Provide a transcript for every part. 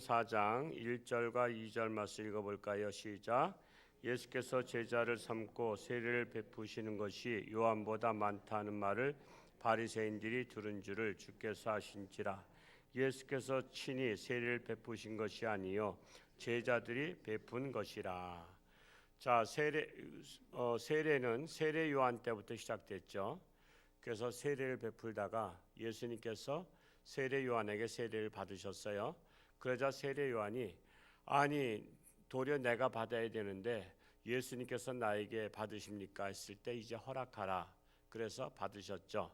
4장 1절과 2절 말씀 읽어볼까요? 시작. 예수께서 제자를 삼고 세례를 베푸시는 것이 요한보다 많다는 말을 바리새인들이 들은 줄을 주께서 아신지라. 예수께서 친히 세례를 베푸신 것이 아니요 제자들이 베푼 것이라. 자, 세례는 세례 요한 때부터 시작됐죠. 그래서 세례를 베풀다가 예수님께서 세례 요한에게 세례를 받으셨어요. 그러자 세례 요한이 아니 도리어 내가 받아야 되는데 예수님께서 나에게 받으십니까 했을 때 이제 허락하라. 그래서 받으셨죠.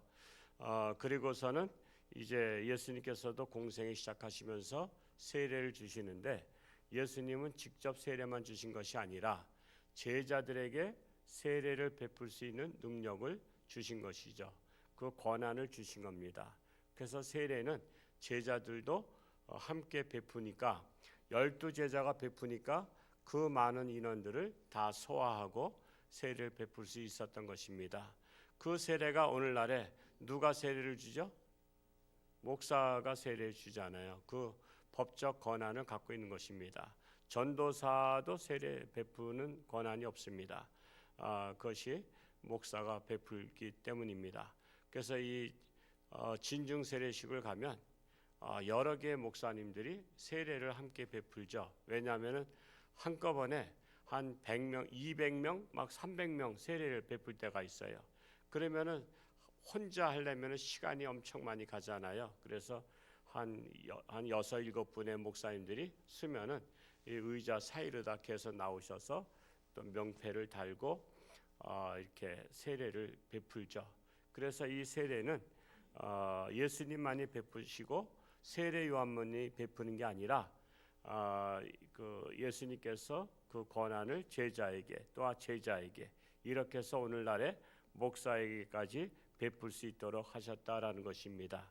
그리고서는 이제 예수님께서도 공생을 시작하시면서 세례를 주시는데 예수님은 직접 세례만 주신 것이 아니라 제자들에게 세례를 베풀 수 있는 능력을 주신 것이죠. 그 권한을 주신 겁니다. 그래서 세례는 제자들도 함께 베푸니까 12제자가 베푸니까 그 많은 인원들을 다 소화하고 세례를 베풀 수 있었던 것입니다. 그 세례가 오늘날에 누가 세례를 주죠? 목사가 세례를 주잖아요. 그 법적 권한을 갖고 있는 것입니다. 전도사도 세례 베푸는 권한이 없습니다. 그것이 목사가 베풀기 때문입니다. 그래서 이 진중 세례식을 가면 여러 개의 목사님들이 세례를 함께 베풀죠. 왜냐하면 한꺼번에 한 100명, 200명, 막 300명 세례를 베풀 때가 있어요. 그러면은 혼자 하려면 시간이 엄청 많이 가잖아요. 그래서 한 6, 7분의 목사님들이 쓰면은 이 의자 사이로 다 계속 나오셔서 또 명패를 달고 이렇게 세례를 베풀죠. 그래서 이 세례는 예수님만이 베푸시고 세례 요한만이 베푸는 게 아니라 그 예수님께서 그 권한을 제자에게 또한 제자에게 이렇게 해서 오늘날에 목사에게까지 베풀 수 있도록 하셨다라는 것입니다.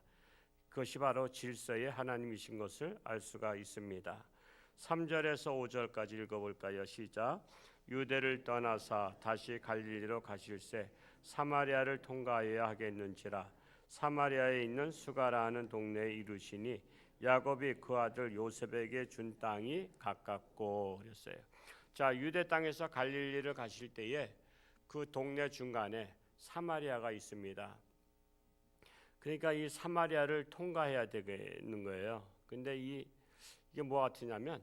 그것이 바로 질서의 하나님이신 것을 알 수가 있습니다. 3절에서 5절까지 읽어볼까요? 시작. 유대를 떠나사 다시 갈릴리로 가실새 사마리아를 통과해야 하겠는지라. 사마리아에 있는 수가라는 동네에 이르시니 야곱이 그 아들 요셉에게 준 땅이 가깝고 그랬어요. 자, 유대 땅에서 갈릴리를 가실 때에 그 동네 중간에 사마리아가 있습니다. 그러니까 이 사마리아를 통과해야 되는 거예요. 근데 이게 뭐 같으냐면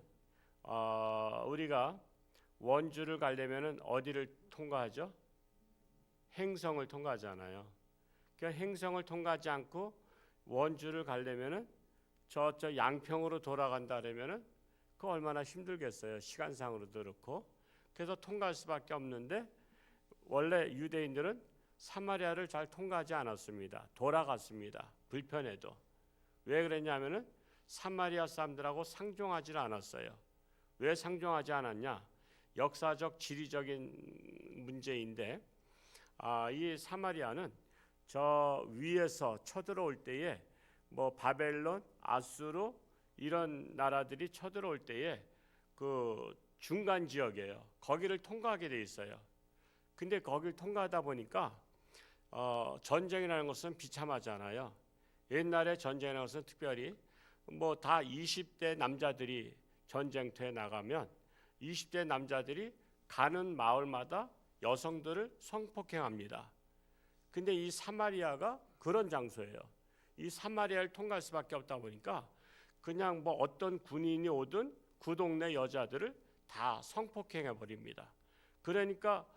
우리가 원주를 가려면은 어디를 통과하죠? 행성을 통과하잖아요. 그러니까 행성을 통과하지 않고 원주를 가려면은 저쪽 양평으로 돌아간다 그러면은 그 얼마나 힘들겠어요. 시간상으로도 그렇고. 그래서 통과할 수밖에 없는데 원래 유대인들은 사마리아를 잘 통과하지 않았습니다. 돌아갔습니다. 불편해도. 왜 그랬냐면은 사마리아 사람들하고 상종하지 않았어요. 왜 상종하지 않았냐? 역사적 지리적인 문제인데 이 사마리아는 저 위에서 쳐들어올 때에 뭐 바벨론, 아수르 이런 나라들이 쳐들어올 때에 그 중간 지역이에요. 거기를 통과하게 돼 있어요. 근데 거기를 통과하다 보니까 전쟁이라는 것은 비참하잖아요. 옛날에 전쟁이라는 것은 특별히 뭐 다 20대 남자들이 전쟁터에 나가면 20대 남자들이 가는 마을마다 여성들을 성폭행합니다. 근데 이 사마리아가 그런 장소예요. 이 사마리아를 통과할 수밖에 없다 보니까 그냥 뭐 어떤 군인이 오든 그 동네 여자들을 다 성폭행해 버립니다. 그러니까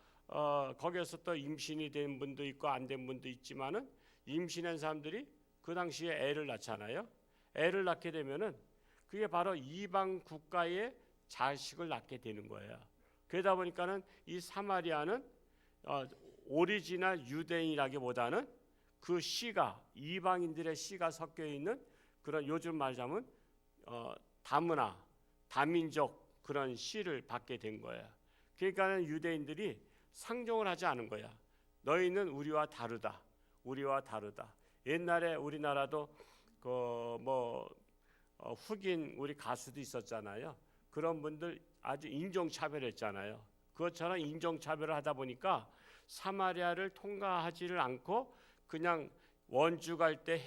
거기에서 또 임신이 된 분도 있고 안 된 분도 있지만은 임신한 사람들이 그 당시에 애를 낳잖아요. 애를 낳게 되면은 그게 바로 이방 국가의 자식을 낳게 되는 거예요. 그러다 보니까는 이 사마리아는 오리지널 유대인이라기보다는 그 씨가 이방인들의 씨가 섞여 있는 그런 요즘 말하자면 다문화, 다민족 그런 씨를 받게 된 거예요. 그러니까는 유대인들이 상종을 하지 않은 거야. 너희는 우리와 다르다. 우리와 다르다. 옛날에 우리나라도 흑인 우리 가수도 있었잖아요. 그런 분들 아주 인종차별했잖아요. 그것처럼 인종차별을 하다 보니까 사마리아를 통과하지를 않고 그냥 원주 갈 때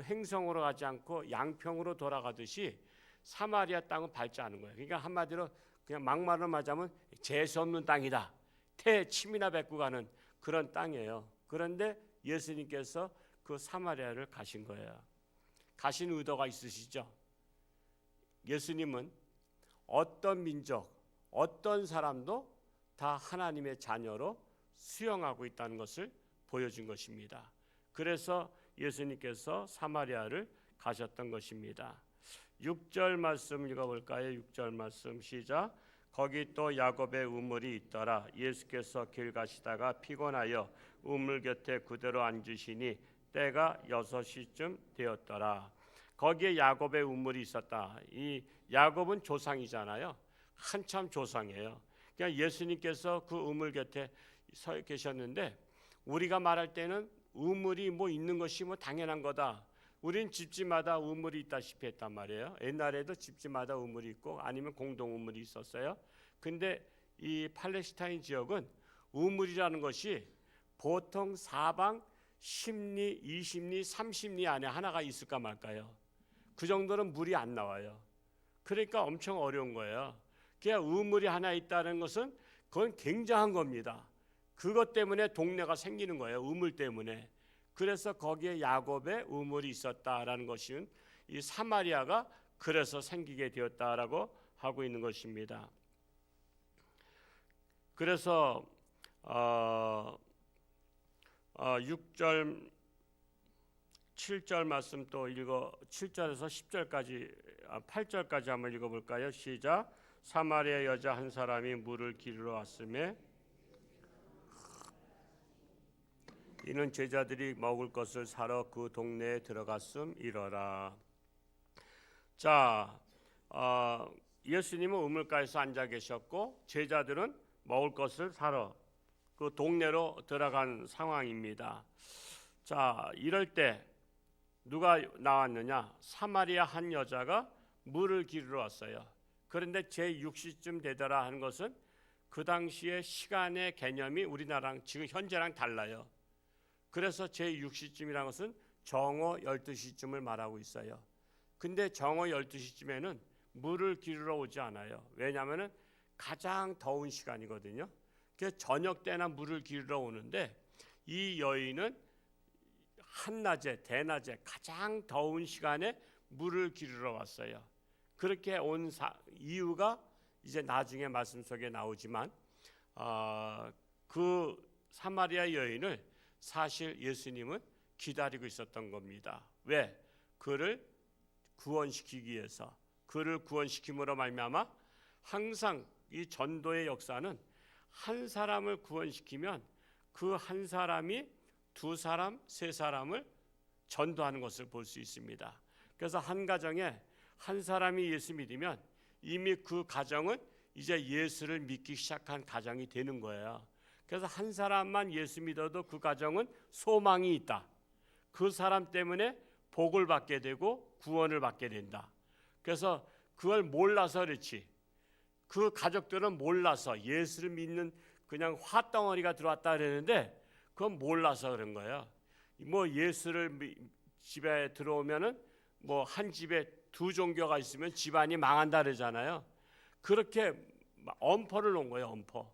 행성으로 가지 않고 양평으로 돌아가듯이 사마리아 땅은 밟지 않은 거예요. 그러니까 한마디로 그냥 막말로 말하자면 재수 없는 땅이다. 침이나 뱉고 가는 그런 땅이에요. 그런데 예수님께서 그 사마리아를 가신 거예요. 가신 의도가 있으시죠? 예수님은 어떤 민족, 어떤 사람도 다 하나님의 자녀로 수용하고 있다는 것을 보여준 것입니다. 그래서 예수님께서 사마리아를 가셨던 것입니다. 6절 말씀 읽어볼까요? 6절 말씀 시작. 거기 또 야곱의 우물이 있더라. 예수께서 길 가시다가 피곤하여 우물 곁에 그대로 앉으시니 때가 6시쯤 되었더라. 거기에 야곱의 우물이 있었다. 이 야곱은 조상이잖아요. 한참 조상이에요. 그러니까 예수님께서 그 우물 곁에 서 계셨는데 우리가 말할 때는 우물이 뭐 있는 것이 뭐 당연한 거다. 우린 집집마다 우물이 있다시피 했단 말이에요. 옛날에도 집집마다 우물이 있고 아니면 공동 우물이 있었어요. 근데 이 팔레스타인 지역은 우물이라는 것이 보통 사방 10리, 20리, 30리 안에 하나가 있을까 말까요. 그 정도는 물이 안 나와요. 그러니까 엄청 어려운 거예요. 그냥 우물이 하나 있다는 것은 그건 굉장한 겁니다. 그것 때문에 동네가 생기는 거예요. 우물 때문에. 그래서 거기에 야곱의 우물이 있었다라는 것은 이 사마리아가 그래서 생기게 되었다라고 하고 있는 것입니다. 그래서 6절 7절 말씀 또 읽어 7절에서 10절까지 8절까지 한번 읽어볼까요? 시작. 사마리아 여자 한 사람이 물을 기르러 왔음에 이는 제자들이 먹을 것을 사러 그 동네에 들어갔음이러라. 자, 예수님은 우물가에서 앉아 계셨고 제자들은 먹을 것을 사러 그 동네로 들어간 상황입니다. 자, 이럴 때 누가 나왔느냐? 사마리아 한 여자가 물을 기르러 왔어요. 그런데 제6시쯤 되더라 하는 것은 그 당시의 시간의 개념이 우리나라랑 지금 현재랑 달라요. 그래서 제6시쯤이라는 것은 정오 12시쯤을 말하고 있어요. 근데 정오 12시쯤에는 물을 기르러 오지 않아요. 왜냐하면 가장 더운 시간이거든요. 그래서 저녁 때나 물을 기르러 오는데 이 여인은 한낮에 대낮에 가장 더운 시간에 물을 기르러 왔어요. 그렇게 온 이유가 이제 나중에 말씀 속에 나오지만 그 사마리아 여인을 사실 예수님은 기다리고 있었던 겁니다. 왜? 그를 구원시키기 위해서. 그를 구원시킴으로 말미암아 항상 이 전도의 역사는 한 사람을 구원시키면 그 한 사람이 두 사람, 세 사람을 전도하는 것을 볼 수 있습니다. 그래서 한 가정에 한 사람이 예수 믿으면 이미 그 가정은 이제 예수를 믿기 시작한 가정이 되는 거예요. 그래서 한 사람만 예수 믿어도 그 가정은 소망이 있다. 그 사람 때문에 복을 받게 되고 구원을 받게 된다. 그래서 그걸 몰라서 그렇지. 그 가족들은 몰라서 예수를 믿는 그냥 화덩어리가 들어왔다 그러는데 그건 몰라서 그런 거예요. 뭐 예수를 집에 들어오면은 뭐 한 집에 두 종교가 있으면 집안이 망한다 그러잖아요. 그렇게 엄포를 놓은 거예요. 엄포.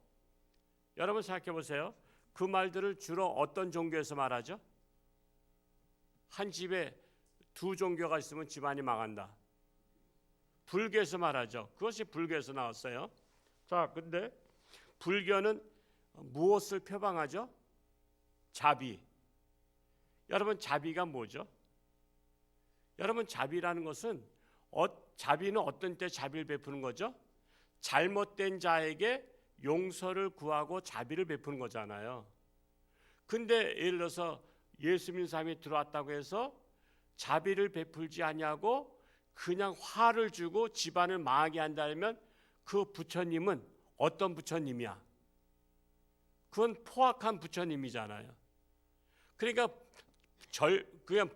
여러분 생각해 보세요. 그 말들을 주로 어떤 종교에서 말하죠? 한 집에 두 종교가 있으면 집안이 망한다. 불교에서 말하죠. 그것이 불교에서 나왔어요. 자, 근데 불교는 무엇을 표방하죠? 자비. 여러분 자비가 뭐죠? 여러분 자비라는 것은 자비는 어떤 때 자비를 베푸는 거죠? 잘못된 자에게 용서를 구하고 자비를 베푸는 거잖아요. 근데 예를 들어서 예수 믿는 사람이 들어왔다고 해서 자비를 베풀지 않냐고 그냥 화를 주고 집안을 망하게 한다면 그 부처님은 어떤 부처님이야? 그건 포악한 부처님이잖아요. 그러니까 그냥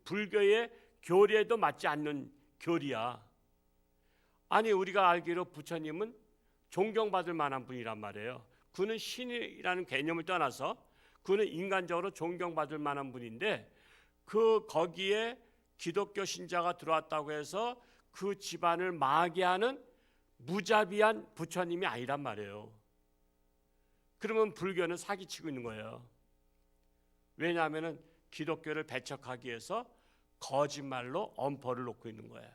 불교의 교리에도 맞지 않는 교리야. 아니 우리가 알기로 부처님은 존경받을 만한 분이란 말이에요. 그는 신이라는 개념을 떠나서 그는 인간적으로 존경받을 만한 분인데 거기에 기독교 신자가 들어왔다고 해서 그 집안을 망하게 하는 무자비한 부처님이 아니란 말이에요. 그러면 불교는 사기치고 있는 거예요. 왜냐하면 기독교를 배척하기 위해서 거짓말로 엄포를 놓고 있는 거예요.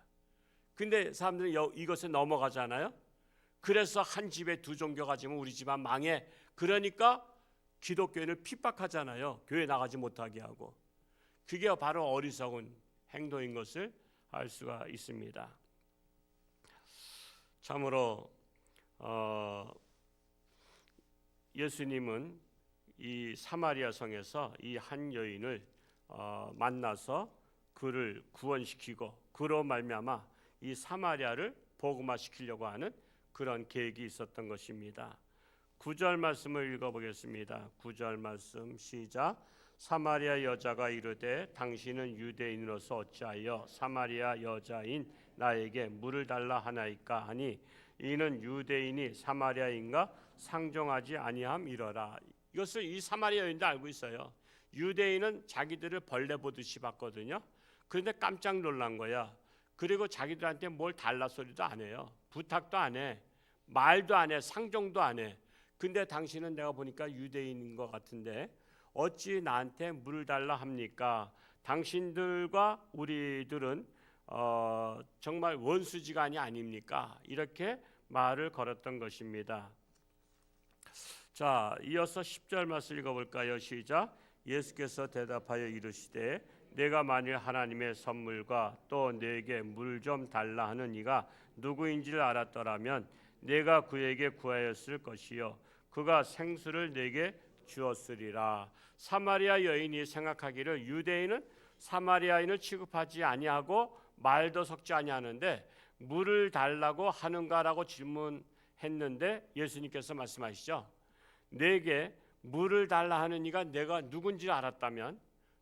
근데 사람들은 이것에 넘어가잖아요. 그래서 한 집에 두 종교가 지면 우리 집안 망해. 그러니까 기독교인을 핍박하잖아요. 교회 나가지 못하게 하고. 그게 바로 어리석은 행동인 것을 알 수가 있습니다. 참으로 예수님은 이 사마리아 성에서 이 한 여인을 만나서 그를 구원시키고 그로 말미암아 이 사마리아를 복음화시키려고 하는 그런 계획이 있었던 것입니다. 9절 말씀을 읽어보겠습니다. 9절 말씀 시작. 사마리아 여자가 이르되 당신은 유대인으로서 어찌하여 사마리아 여자인 나에게 물을 달라 하나이까 하니 이는 유대인이 사마리아인가 상종하지 아니함이러라. 이것을 이 사마리아 여인도 알고 있어요. 유대인은 자기들을 벌레 보듯이 봤거든요. 그런데 깜짝 놀란 거야. 그리고 자기들한테 뭘 달라 소리도 안 해요. 부탁도 안 해. 말도 안 해. 상종도 안 해. 근데 당신은 내가 보니까 유대인인 것 같은데 어찌 나한테 물을 달라 합니까? 당신들과 우리들은 정말 원수지간이 아닙니까? 이렇게 말을 걸었던 것입니다. 자, 이어서 10절 말씀 읽어볼까요? 시작. 예수께서 대답하여 이르시되 내가 만일 하나님의 선물과 또 내게 물 좀 달라 하는 이가 누구인지를 알았더라면 내가 그에게 구하였을 것이요 그가 생수를 내게 주었으리라. 사마리아 여인이 생각하기를 유대인은 사마리아인을 취급하지 아니하고 말도 섞지 아니하는데 물을 달라고 하는가라고 질문했는데 예수님께서 말씀하시죠. 내게 물을 달라 하는 이가 내가 누군지 알았다면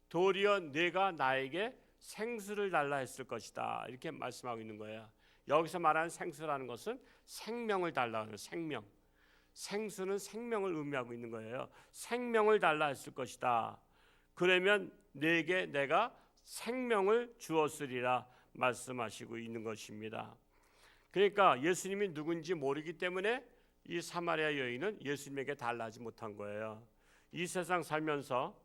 도리어 내가 나에게 생수를 달라 했을 것이다. 이렇게 말씀하고 있는 거예요. 여기서 말하는 생수라는 것은 생명을 달라 하는 생명. 생수는 생명을 의미하고 있는 거예요. 생명을 달라 했을 것이다. 그러면 내게 내가 생명을 주었으리라 말씀하시고 있는 것입니다. 그러니까 예수님이 누군지 모르기 때문에 이 사마리아 여인은 예수님에게 달라하지 못한 거예요. 이 세상 살면서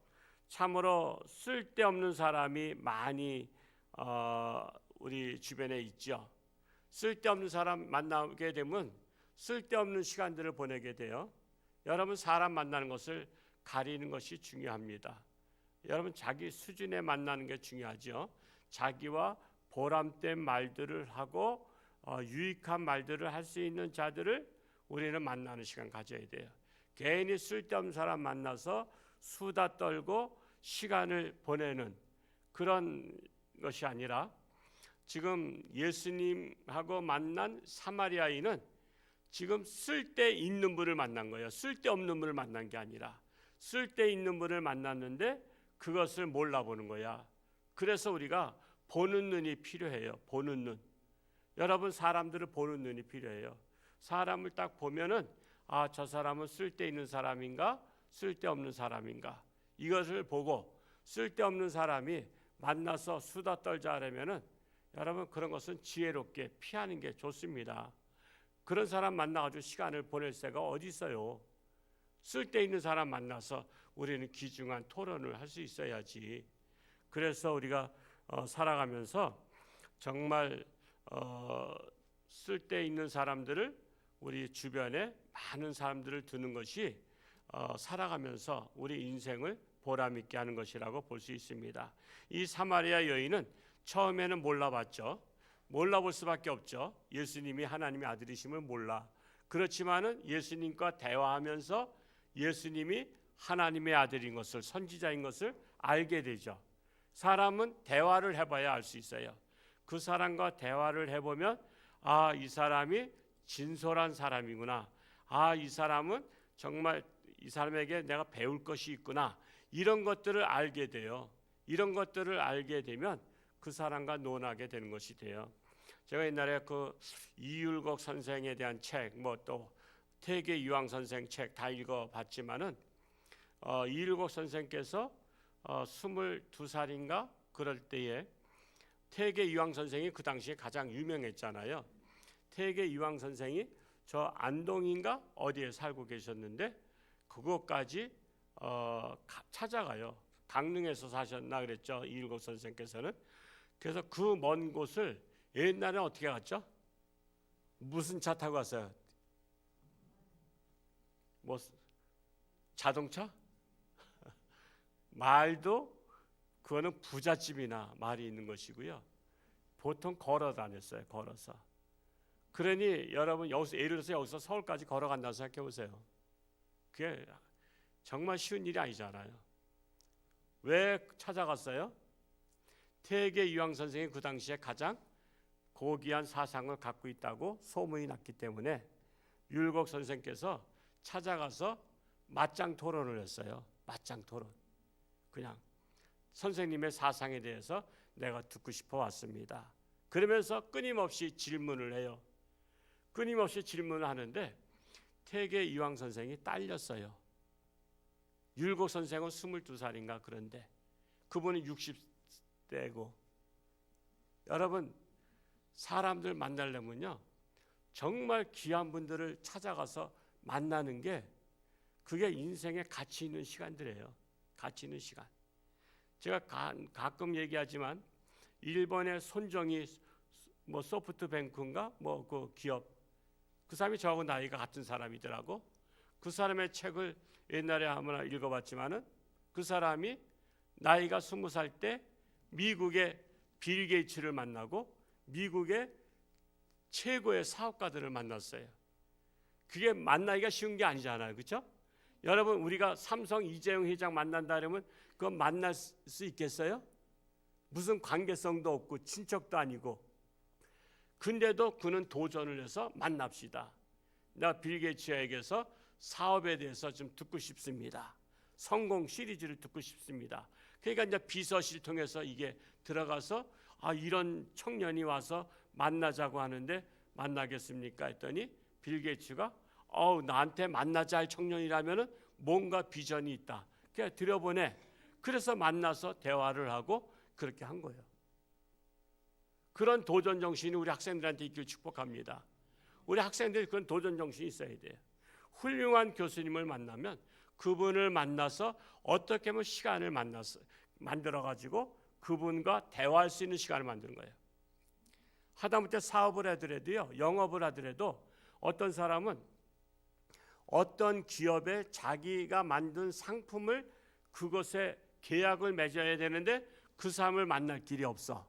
참으로 쓸데없는 사람이 많이 우리 주변에 있죠. 쓸데없는 사람 만나게 되면 쓸데없는 시간들을 보내게 돼요. 여러분 사람 만나는 것을 가리는 것이 중요합니다. 여러분 자기 수준에 만나는 게 중요하죠. 자기와 보람된 말들을 하고 유익한 말들을 할 수 있는 자들을 우리는 만나는 시간 가져야 돼요. 괜히 쓸데없는 사람 만나서 수다 떨고 시간을 보내는 그런 것이 아니라 지금 예수님하고 만난 사마리아인은 지금 쓸데있는 분을 만난 거예요. 쓸데없는 분을 만난 게 아니라 쓸데있는 분을 만났는데 그것을 몰라보는 거야. 그래서 우리가 보는 눈이 필요해요. 보는 눈. 여러분 사람들을 보는 눈이 필요해요. 사람을 딱 보면은 저 사람은 쓸데있는 사람인가 쓸데없는 사람인가 이것을 보고 쓸데없는 사람이 만나서 수다 떨자 하려면은 여러분 그런 것은 지혜롭게 피하는 게 좋습니다. 그런 사람 만나가지고 시간을 보낼 새가 어디 있어요. 쓸데있는 사람 만나서 우리는 귀중한 토론을 할 수 있어야지. 그래서 우리가 살아가면서 정말 쓸데있는 사람들을 우리 주변에 많은 사람들을 두는 것이 살아가면서 우리 인생을 보람있게 하는 것이라고 볼 수 있습니다. 이 사마리아 여인은 처음에는 몰라봤죠. 몰라볼 수밖에 없죠. 예수님이 하나님의 아들이심을 몰라. 그렇지만은 예수님과 대화하면서 예수님이 하나님의 아들인 것을 선지자인 것을 알게 되죠. 사람은 대화를 해봐야 알 수 있어요. 그 사람과 대화를 해보면 이 사람이 진솔한 사람이구나. 이 사람은 정말 이 사람에게 내가 배울 것이 있구나. 이런 것들을 알게 돼요. 이런 것들을 알게 되면 그 사람과 논하게 되는 것이 돼요. 제가 옛날에 그 이율곡 선생에 대한 책, 또 태계 유황 선생 책 다 읽어봤지만은 이율곡 선생께서 22살인가 그럴 때에 태계 이황 선생이 그 당시에 가장 유명했잖아요. 태계 이황 선생이 저 안동인가 어디에 살고 계셨는데 그것까지 찾아가요. 강릉에서 사셨나 그랬죠, 이일곡 선생께서는. 그래서 그 먼 곳을 옛날에 어떻게 갔죠? 무슨 차 타고 갔어요? 뭐 자동차? 말도 그거는 부잣집이나 말이 있는 것이고요. 보통 걸어 다녔어요. 걸어서. 그러니 여러분 여기서 예를 들어서 여기서 서울까지 걸어간다고 생각해 보세요. 그게 정말 쉬운 일이 아니잖아요. 왜 찾아갔어요? 태계 이황 선생이 그 당시에 가장 고귀한 사상을 갖고 있다고 소문이 났기 때문에 율곡 선생께서 찾아가서 맞짱 토론을 했어요. 맞짱 토론. 그냥 선생님의 사상에 대해서 내가 듣고 싶어 왔습니다. 그러면서 끊임없이 질문을 해요. 끊임없이 질문을 하는데 태계 이황 선생이 딸렸어요. 율곡 선생은 22살인가 그런데 그분은 60대고. 여러분 사람들 만나려면요 정말 귀한 분들을 찾아가서 만나는 게 그게 인생에 가치 있는 시간들이에요. 가치 있는 시간. 제가 가끔 얘기하지만 일본의 손정희 뭐 소프트뱅크인가 뭐 그 기업 그 사람이 저하고 나이가 같은 사람이더라고. 그 사람의 책을 옛날에 한번 읽어봤지만은 그 사람이 나이가 20살 때 미국의 빌 게이츠를 만나고 미국의 최고의 사업가들을 만났어요. 그게 만나기가 쉬운 게 아니잖아요, 그렇죠? 여러분 우리가 삼성 이재용 회장 만난다 그러면 그건 만날 수 있겠어요? 무슨 관계성도 없고 친척도 아니고. 근데도 그는 도전을 해서 만납시다. 나 빌 게이츠에게서 사업에 대해서 좀 듣고 싶습니다. 성공 시리즈를 듣고 싶습니다. 그러니까 이제 비서실 통해서 이게 들어가서 이런 청년이 와서 만나자고 하는데 만나겠습니까? 했더니 빌 게이츠가 나한테 만나자 할 청년이라면은 뭔가 비전이 있다. 그냥 들여보내. 그래서 만나서 대화를 하고 그렇게 한 거예요. 그런 도전 정신이 우리 학생들한테 있길 축복합니다. 우리 학생들이 그런 도전 정신이 있어야 돼요. 훌륭한 교수님을 만나면 그분을 만나서 어떻게 하면 시간을 만들어 가지고 그분과 대화할 수 있는 시간을 만드는 거예요. 하다못해 사업을 하더라도요, 영업을 하더라도 어떤 사람은 어떤 기업에 자기가 만든 상품을 그것에 계약을 맺어야 되는데 그 사람을 만날 길이 없어.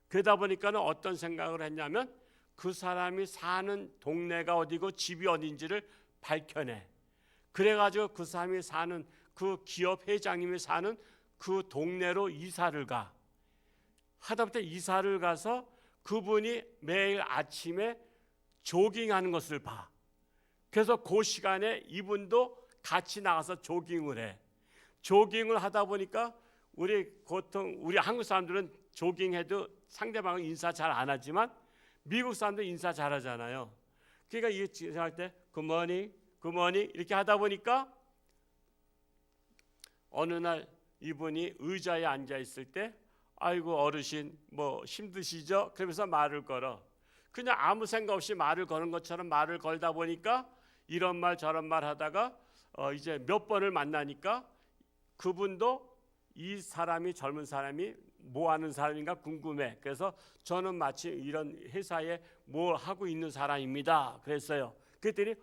그러다 보니까는 어떤 생각을 했냐면 그 사람이 사는 동네가 어디고 집이 어딘지를 밝혀내. 그래가지고 그 사람이 사는 그 기업 회장님이 사는 그 동네로 이사를 가. 하다못해 이사를 가서 그분이 매일 아침에 조깅하는 것을 봐. 그래서 그 시간에 이분도 같이 나가서 조깅을 해. 조깅을 하다 보니까 우리 한국 사람들은 조깅해도 상대방은 인사 잘 안 하지만 미국 사람들 인사 잘 하잖아요. 그러니까 이 인사할 때 굿모닝 이렇게 하다 보니까 어느 날 이분이 의자에 앉아 있을 때 아이고 어르신 뭐 힘드시죠? 그러면서 말을 걸어. 그냥 아무 생각 없이 말을 거는 것처럼 말을 걸다 보니까 이런 말 저런 말 하다가 이제 몇 번을 만나니까 그분도 이 사람이 젊은 사람이 뭐 하는 사람인가 궁금해. 그래서 저는 마치 이런 회사에 뭘 하고 있는 사람입니다. 그랬어요. 그랬더니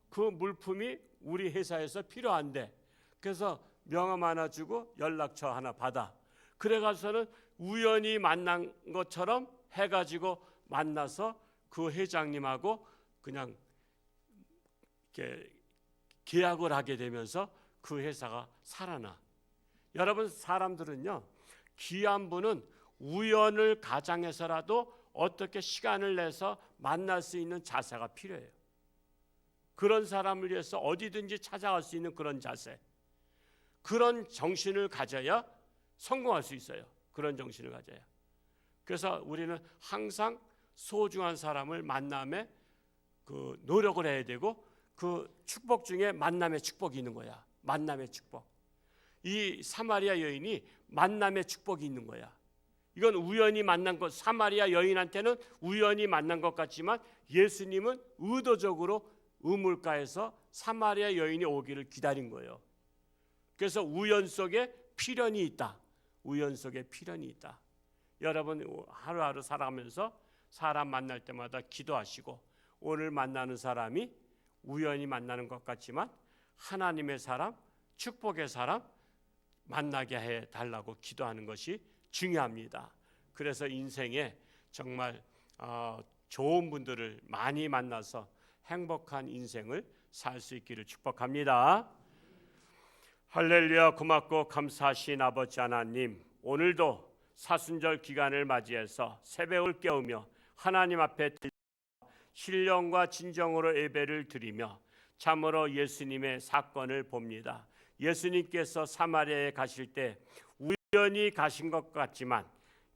그 물품이 우리 회사에서 필요한데 그래서 명함 하나 주고 연락처 하나 받아. 그래가지고는 우연히 만난 것처럼 해가지고 만나서 그 회장님하고 그냥 이렇게 계약을 하게 되면서 그 회사가 살아나. 여러분 사람들은요 귀한 분은 우연을 가장해서라도 어떻게 시간을 내서 만날 수 있는 자세가 필요해요. 그런 사람을 위해서 어디든지 찾아갈 수 있는 그런 자세, 그런 정신을 가져야 성공할 수 있어요. 그런 정신을 가져야. 그래서 우리는 항상 소중한 사람을 만남에 그 노력을 해야 되고 그 축복 중에 만남의 축복이 있는 거야. 만남의 축복. 이 사마리아 여인이 만남의 축복이 있는 거야. 이건 우연히 만난 것, 사마리아 여인한테는 우연히 만난 것 같지만 예수님은 의도적으로 우물가에서 사마리아 여인이 오기를 기다린 거예요. 그래서 우연 속에 필연이 있다. 우연 속에 필연이 있다. 여러분 하루하루 살아가면서 사람 만날 때마다 기도하시고 오늘 만나는 사람이 우연히 만나는 것 같지만 하나님의 사람, 축복의 사람 만나게 해달라고 기도하는 것이 중요합니다. 그래서 인생에 정말 좋은 분들을 많이 만나서 행복한 인생을 살 수 있기를 축복합니다. 할렐루야. 고맙고 감사하신 아버지 하나님, 오늘도 사순절 기간을 맞이해서 새벽을 깨우며 하나님 앞에 신령과 진정으로 예배를 드리며 참으로 예수님의 사건을 봅니다. 예수님께서 사마리아에 가실 때 우연히 가신 것 같지만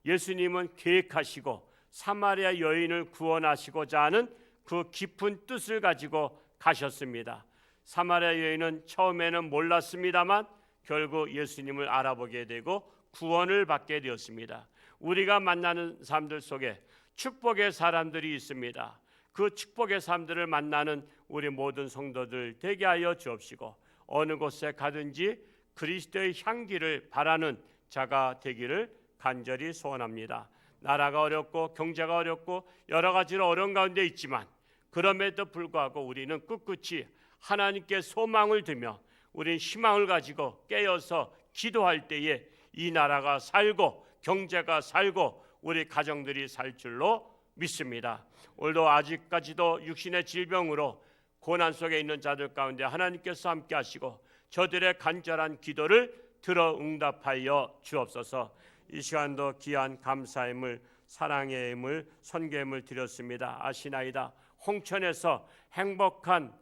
예수님은 계획하시고 사마리아 여인을 구원하시고자 하는 그 깊은 뜻을 가지고 가셨습니다. 사마리아 여인은 처음에는 몰랐습니다만 결국 예수님을 알아보게 되고 구원을 받게 되었습니다. 우리가 만나는 사람들 속에 축복의 사람들이 있습니다. 그 축복의 사람들을 만나는 우리 모든 성도들 되게 하여 주옵시고 어느 곳에 가든지 그리스도의 향기를 바라는 자가 되기를 간절히 소원합니다. 나라가 어렵고 경제가 어렵고 여러 가지로 어려운 가운데 있지만 그럼에도 불구하고 우리는 꿋꿋이 하나님께 소망을 두며 우리는 희망을 가지고 깨어서 기도할 때에 이 나라가 살고 경제가 살고 우리 가정들이 살 줄로 믿습니다. 오늘도 아직까지도 육신의 질병으로 고난 속에 있는 자들 가운데 하나님께서 함께 하시고 저들의 간절한 기도를 들어 응답하여 주옵소서. 이 시간도 귀한 감사임을 사랑의 힘을 선교임을 드렸습니다. 아시나이다. 홍천에서 행복한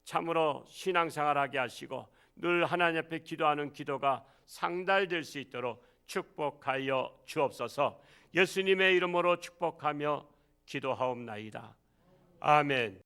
참으로 신앙생활하게 하시고 늘 하나님 앞에 기도하는 기도가 상달될 수 있도록 축복하여 주옵소서. 예수님의 이름으로 축복하며 기도하옵나이다. 아멘.